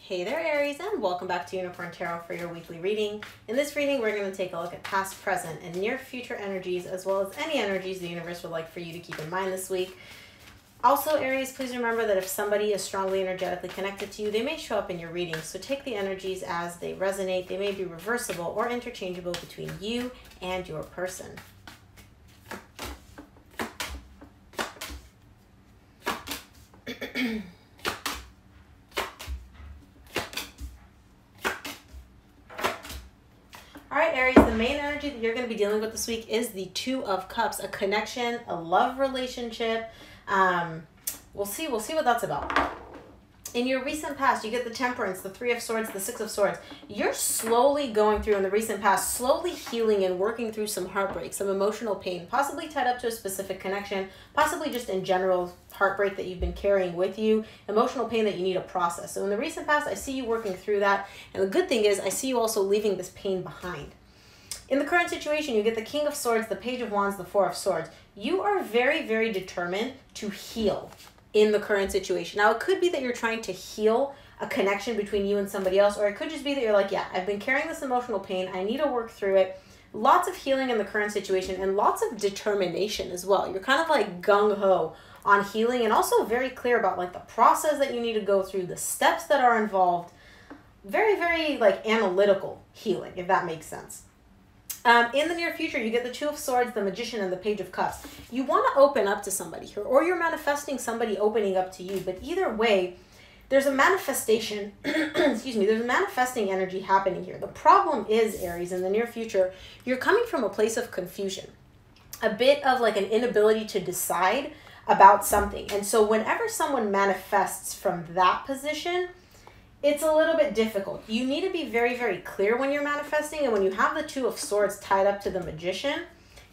Hey there, Aries, and welcome back to Unicorn Tarot for your weekly reading. In this reading, we're going to take a look at past, present, and near future energies, as well as any energies the universe would like for you to keep in mind this week. Also, Aries, please remember that if somebody is strongly energetically connected to you, they may show up in your reading. So take the energies as they resonate. They may be reversible or interchangeable between you and your person. All right, Aries, the main energy that you're going to be dealing with this week is the Two of Cups, a connection, a love relationship. We'll see what that's about. In your recent past, you get the Temperance, the Three of Swords, the Six of Swords. You're slowly going through, in the recent past, slowly healing and working through some heartbreak, some emotional pain, possibly tied up to a specific connection, possibly just in general heartbreak that you've been carrying with you, emotional pain that you need to process. So in the recent past, I see you working through that. And the good thing is I see you also leaving this pain behind. In the current situation, you get the King of Swords, the Page of Wands, the Four of Swords. You are very, very determined to heal in the current situation. Now, it could be that you're trying to heal a connection between you and somebody else, or it could just be that you're like, yeah, I've been carrying this emotional pain. I need to work through it. Lots of healing in the current situation and lots of determination as well. You're kind of like gung-ho on healing and also very clear about like the process that you need to go through, the steps that are involved. Very, very like analytical healing, if that makes sense. In the near future, you get the Two of Swords, the Magician, and the Page of Cups. You want to open up to somebody here, or you're manifesting somebody opening up to you. But either way, there's a manifestation, excuse me, there's a manifesting energy happening here. The problem is, Aries, in the near future, you're coming from a place of confusion, a bit of like an inability to decide about something. And so whenever someone manifests from that position, it's a little bit difficult. You need to be very, very clear when you're manifesting. And when you have the Two of Swords tied up to the Magician,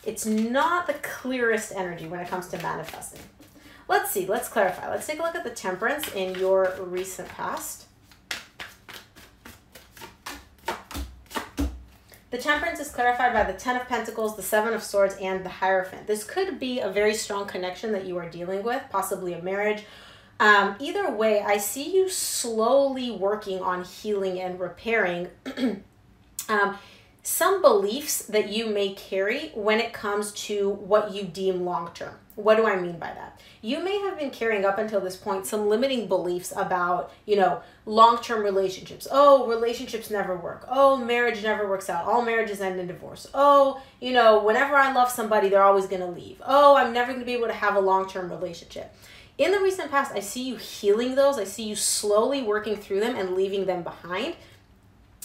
it's not the clearest energy when it comes to manifesting. Let's see. Let's clarify. Let's take a look at the Temperance in your recent past. The Temperance is clarified by the Ten of Pentacles, the Seven of Swords, and the Hierophant. This could be a very strong connection that you are dealing with, possibly a marriage. Either way, I see you slowly working on healing and repairing some beliefs that you may carry when it comes to what you deem long-term. What do I mean by that? You may have been carrying up until this point some limiting beliefs about, you know, long-term relationships. Oh, relationships never work. Oh, marriage never works out. All marriages end in divorce. Oh, you know, whenever I love somebody, they're always going to leave. Oh, I'm never going to be able to have a long-term relationship. In the recent past, I see you healing those. I see you slowly working through them and leaving them behind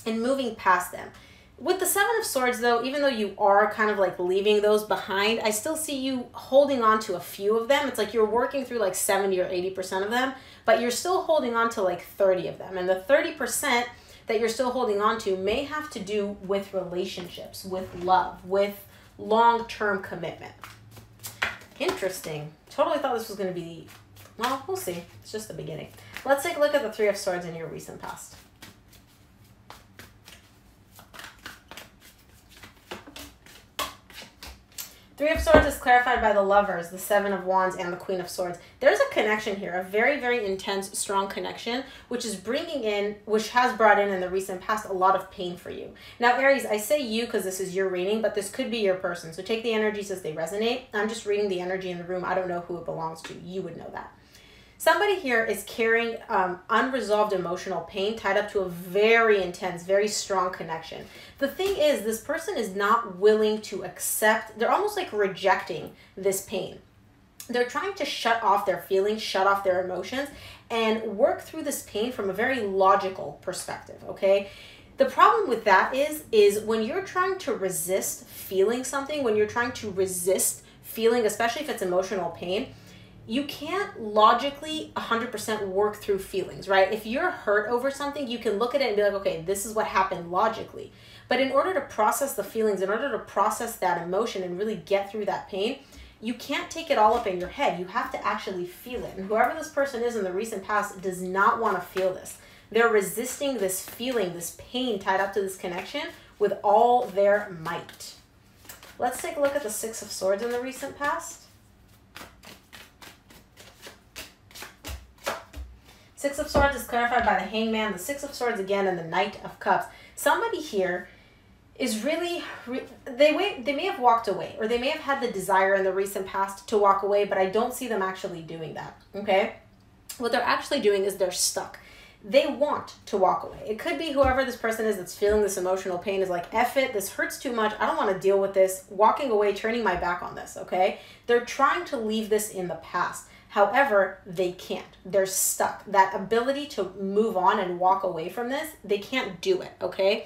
and moving past them. With the Seven of Swords, though, even though you are kind of like leaving those behind, I still see you holding on to a few of them. It's like you're working through like 70 or 80% of them, but you're still holding on to like 30 of them. And the 30% that you're still holding on to may have to do with relationships, with love, with long-term commitment. Interesting. Totally thought this was going to be... Well, we'll see. It's just the beginning. Let's take a look at the Three of Swords in your recent past. Three of Swords is clarified by the Lovers, the Seven of Wands, and the Queen of Swords. There's a connection here, a very, very intense, strong connection, which is bringing in, which has brought in the recent past, a lot of pain for you. Now, Aries, I say you because this is your reading, but this could be your person. So take the energies as they resonate. I'm just reading the energy in the room. I don't know who it belongs to. You would know that. Somebody here is carrying unresolved emotional pain tied up to a very intense, very strong connection. The thing is, this person is not willing to accept, they're almost like rejecting this pain. They're trying to shut off their feelings, shut off their emotions, and work through this pain from a very logical perspective, okay? The problem with that is when you're trying to resist feeling something, when you're trying to resist feeling, especially if it's emotional pain, you can't logically 100% work through feelings, right? If you're hurt over something, you can look at it and be like, okay, this is what happened logically. But in order to process the feelings, in order to process that emotion and really get through that pain, you can't take it all up in your head. You have to actually feel it. And whoever this person is in the recent past does not want to feel this. They're resisting this feeling, this pain tied up to this connection with all their might. Let's take a look at the Six of Swords in the recent past. Six of Swords is clarified by the Hangman, the Six of Swords again, and the Knight of Cups. Somebody here is really, they may have walked away, or they may have had the desire in the recent past to walk away, but I don't see them actually doing that, okay? What they're actually doing is they're stuck. They want to walk away. It could be whoever this person is that's feeling this emotional pain is like, F it, this hurts too much, I don't want to deal with this, walking away, turning my back on this, okay? They're trying to leave this in the past. However, they can't. They're stuck. That ability to move on and walk away from this, they can't do it, okay?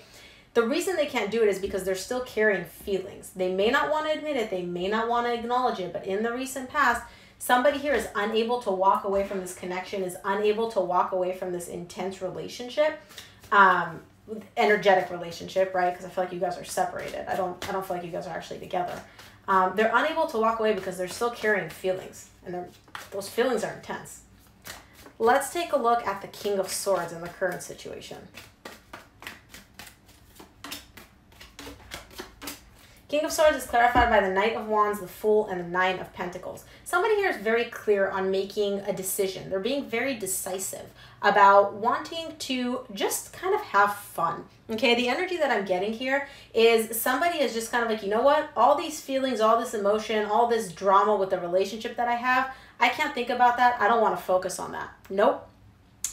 The reason they can't do it is because they're still carrying feelings. They may not want to admit it, they may not want to acknowledge it, but in the recent past, somebody here is unable to walk away from this connection, is unable to walk away from this intense relationship, energetic relationship, right? Because I feel like you guys are separated. I don't feel like you guys are actually together. They're unable to walk away because they're still carrying feelings, and those feelings are intense. Let's take a look at the King of Swords in the current situation. King of Swords is clarified by the Knight of Wands, the Fool, and the Nine of Pentacles. Somebody here is very clear on making a decision. They're being very decisive about wanting to just kind of have fun. Okay, the energy that I'm getting here is somebody is just kind of like, you know what? All these feelings, all this emotion, all this drama with the relationship that I have, I can't think about that. I don't want to focus on that. Nope.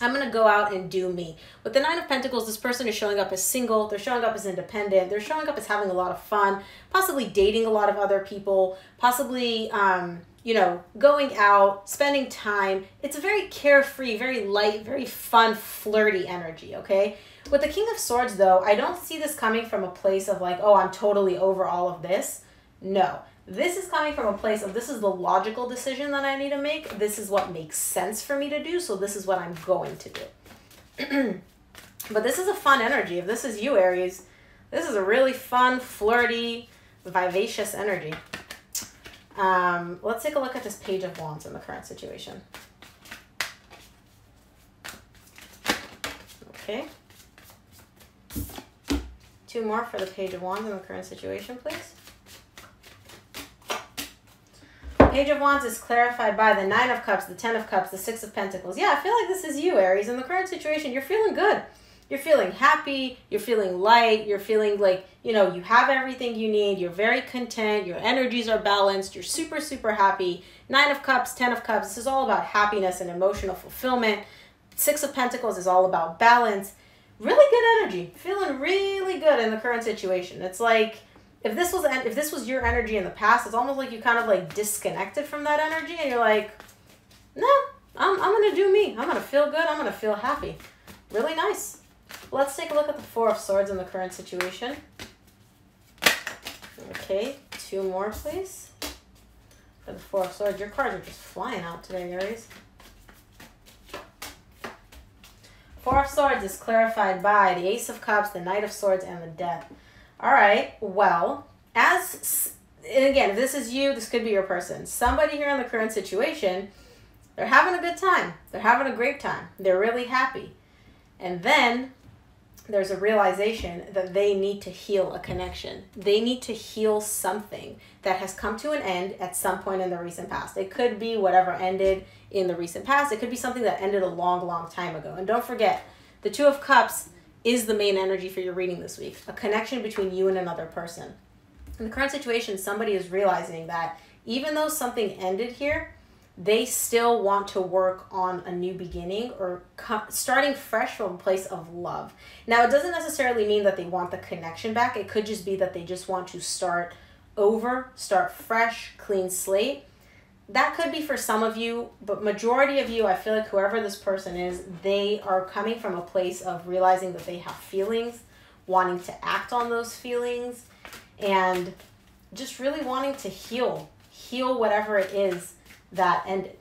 I'm going to go out and do me. With the Nine of Pentacles, this person is showing up as single. They're showing up as independent. They're showing up as having a lot of fun, possibly dating a lot of other people, possibly, you know, going out, spending time. It's a very carefree, very light, very fun, flirty energy, okay? With the King of Swords, though, I don't see this coming from a place of like, oh, I'm totally over all of this. No. This is coming from a place of this is the logical decision that I need to make. This is what makes sense for me to do. So this is what I'm going to do. But this is a fun energy. If this is you, Aries, this is a really fun, flirty, vivacious energy. Let's take a look at this Page of Wands in the current situation. Okay. 2 more for the Page of Wands in the current situation, please. Page of Wands is clarified by the Nine of Cups, the Ten of Cups, the Six of Pentacles. Yeah, I feel like this is you, Aries. In the current situation, you're feeling good. You're feeling happy. You're feeling light. You're feeling like, you know, you have everything you need. You're very content. Your energies are balanced. You're super, super happy. Nine of Cups, Ten of Cups. This is all about happiness and emotional fulfillment. Six of Pentacles is all about balance. Really good energy. Feeling really good in the current situation. It's like, if this was your energy in the past, it's almost like you kind of like disconnected from that energy and you're like, no, I'm going to do me. I'm going to feel good. I'm going to feel happy. Really nice. Let's take a look at the Four of Swords in the current situation. Okay, 2 more, please. For the Four of Swords, your cards are just flying out today, Aries. Four of Swords is clarified by the Ace of Cups, the Knight of Swords, and the Death. All right, well, and again, if this is you, this could be your person. Somebody here in the current situation, they're having a good time. They're having a great time. They're really happy. And then there's a realization that they need to heal a connection. They need to heal something that has come to an end at some point in the recent past. It could be whatever ended in the recent past. It could be something that ended a long, long time ago. And don't forget, the Two of Cups is the main energy for your reading this week. A connection between you and another person. In the current situation, somebody is realizing that even though something ended here, they still want to work on a new beginning or starting fresh from a place of love. Now, it doesn't necessarily mean that they want the connection back. It could just be that they just want to start over, start fresh, clean slate. That could be for some of you, but majority of you, I feel like whoever this person is, they are coming from a place of realizing that they have feelings, wanting to act on those feelings, and just really wanting to heal whatever it is that ended,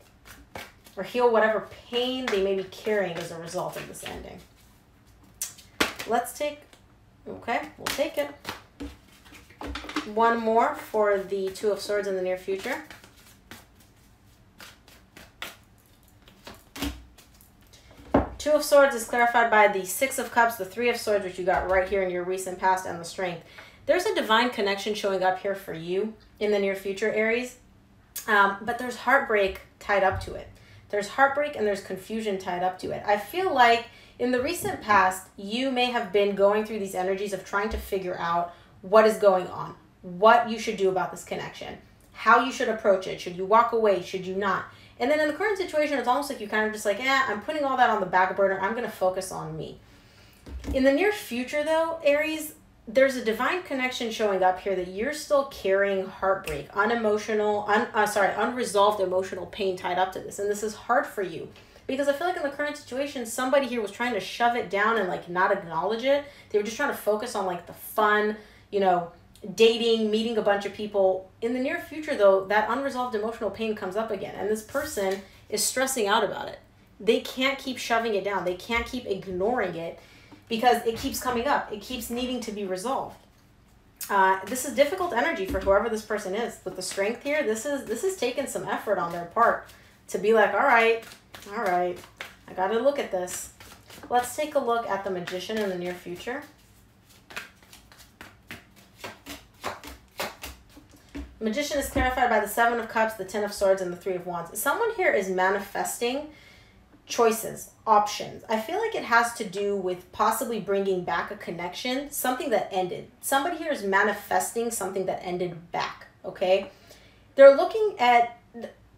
or heal whatever pain they may be carrying as a result of this ending. Let's take, okay, we'll take it. 1 more for the Two of Swords in the near future. Two of Swords is clarified by the Six of Cups, the Three of Swords, which you got right here in your recent past, and the Strength. There's a divine connection showing up here for you in the near future, Aries. But there's heartbreak tied up to it. There's heartbreak and there's confusion tied up to it. I feel like in the recent past, you may have been going through these energies of trying to figure out what is going on, what you should do about this connection, how you should approach it. Should you walk away? Should you not? And then in the current situation, it's almost like you kind of just like, I'm putting all that on the back burner. I'm going to focus on me. In the near future, though, Aries, there's a divine connection showing up here that you're still carrying heartbreak, unresolved emotional pain tied up to this. And this is hard for you because I feel like in the current situation, somebody here was trying to shove it down and like not acknowledge it. They were just trying to focus on like the fun, dating, meeting a bunch of people. In the near future, though, that unresolved emotional pain comes up again. And this person is stressing out about it. They can't keep shoving it down. They can't keep ignoring it because it keeps coming up. It keeps needing to be resolved. This is difficult energy for whoever this person is. With the strength here, this is taking some effort on their part to be like, all right, I got to look at this. Let's take a look at the Magician in the near future. Magician is clarified by the 7 of Cups, the 10 of Swords, and the 3 of Wands. Someone here is manifesting choices, options. I feel like it has to do with possibly bringing back a connection, something that ended. Somebody here is manifesting something that ended back, okay? They're looking at,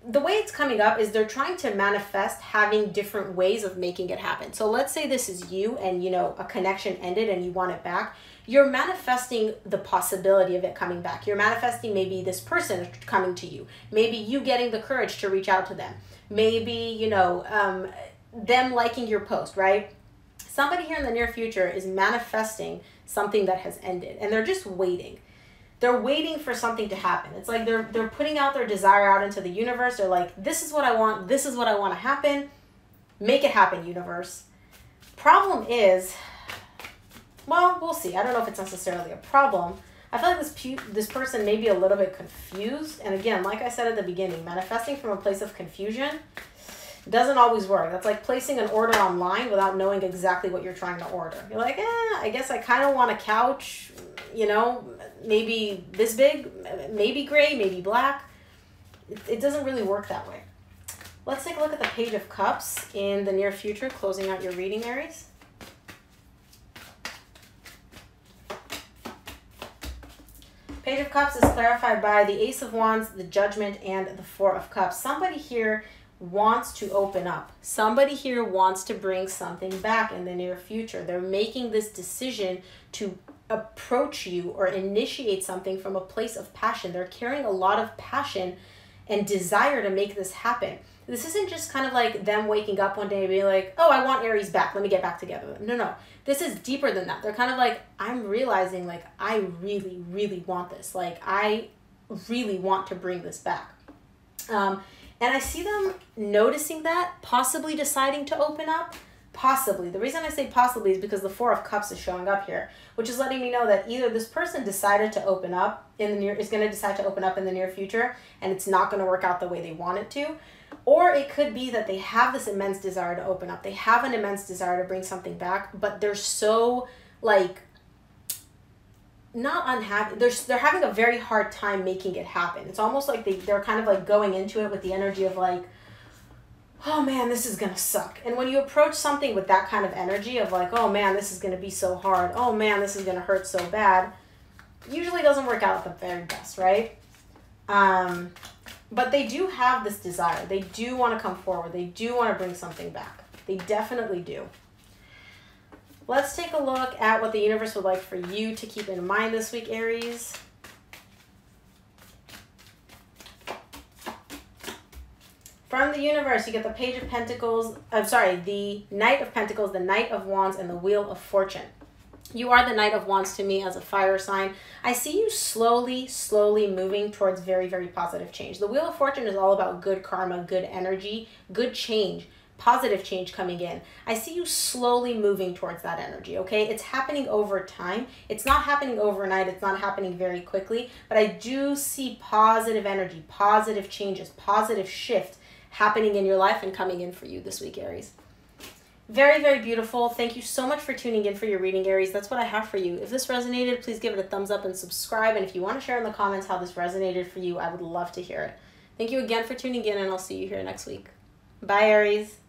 the way it's coming up is they're trying to manifest having different ways of making it happen. So let's say this is you and, a connection ended and you want it back. You're manifesting the possibility of it coming back. You're manifesting maybe this person coming to you. Maybe you getting the courage to reach out to them. Maybe, them liking your post, right? Somebody here in the near future is manifesting something that has ended and they're just waiting. They're waiting for something to happen. It's like they're putting out their desire out into the universe. They're like, this is what I want. This is what I want to happen. Make it happen, universe. Problem is, well, we'll see. I don't know if it's necessarily a problem. I feel like this person may be a little bit confused. And again, like I said at the beginning, manifesting from a place of confusion doesn't always work. That's like placing an order online without knowing exactly what you're trying to order. You're like, I guess I kind of want a couch, maybe this big, maybe gray, maybe black. It doesn't really work that way. Let's take a look at the Page of Cups in the near future, closing out your reading, Aries. Page of Cups is clarified by the Ace of Wands, the Judgment, and the 4 of Cups. Somebody here wants to open up. Somebody here wants to bring something back in the near future. They're making this decision to approach you or initiate something from a place of passion. They're carrying a lot of passion and desire to make this happen. This isn't just kind of like them waking up one day and being like, oh, I want Aries back. Let me get back together. No. This is deeper than that. They're kind of like, I'm realizing like, I really, really want this. Like, I really want to bring this back. And I see them noticing that, possibly deciding to open up. Possibly. The reason I say possibly is because the 4 of Cups is showing up here, which is letting me know that either this person decided to open up is going to decide to open up in the near future, and it's not going to work out the way they want it to. Or it could be that they have this immense desire to open up. They have an immense desire to bring something back, but they're so, like, not unhappy. They're having a very hard time making it happen. It's almost like they're kind of like going into it with the energy of like, oh man, this is going to suck. And when you approach something with that kind of energy of like, oh man, this is going to be so hard. Oh man, this is going to hurt so bad. Usually doesn't work out at the very best, right? But they do have this desire. They do want to come forward. They do want to bring something back. They definitely do. Let's take a look at what the universe would like for you to keep in mind this week, Aries. From the universe, you get the Page of Pentacles, the Knight of Pentacles, the Knight of Wands, and the Wheel of Fortune. You are the Knight of Wands to me as a fire sign. I see you slowly moving towards very, very positive change. The Wheel of Fortune is all about good karma, good energy, good change, positive change coming in. I see you slowly moving towards that energy, okay? It's happening over time. It's not happening overnight. It's not happening very quickly, but I do see positive energy, positive changes, positive shift happening in your life and coming in for you this week, Aries. Very, very beautiful. Thank you so much for tuning in for your reading, Aries. That's what I have for you. If this resonated, please give it a thumbs up and subscribe. And if you want to share in the comments how this resonated for you, I would love to hear it. Thank you again for tuning in, and I'll see you here next week. Bye, Aries.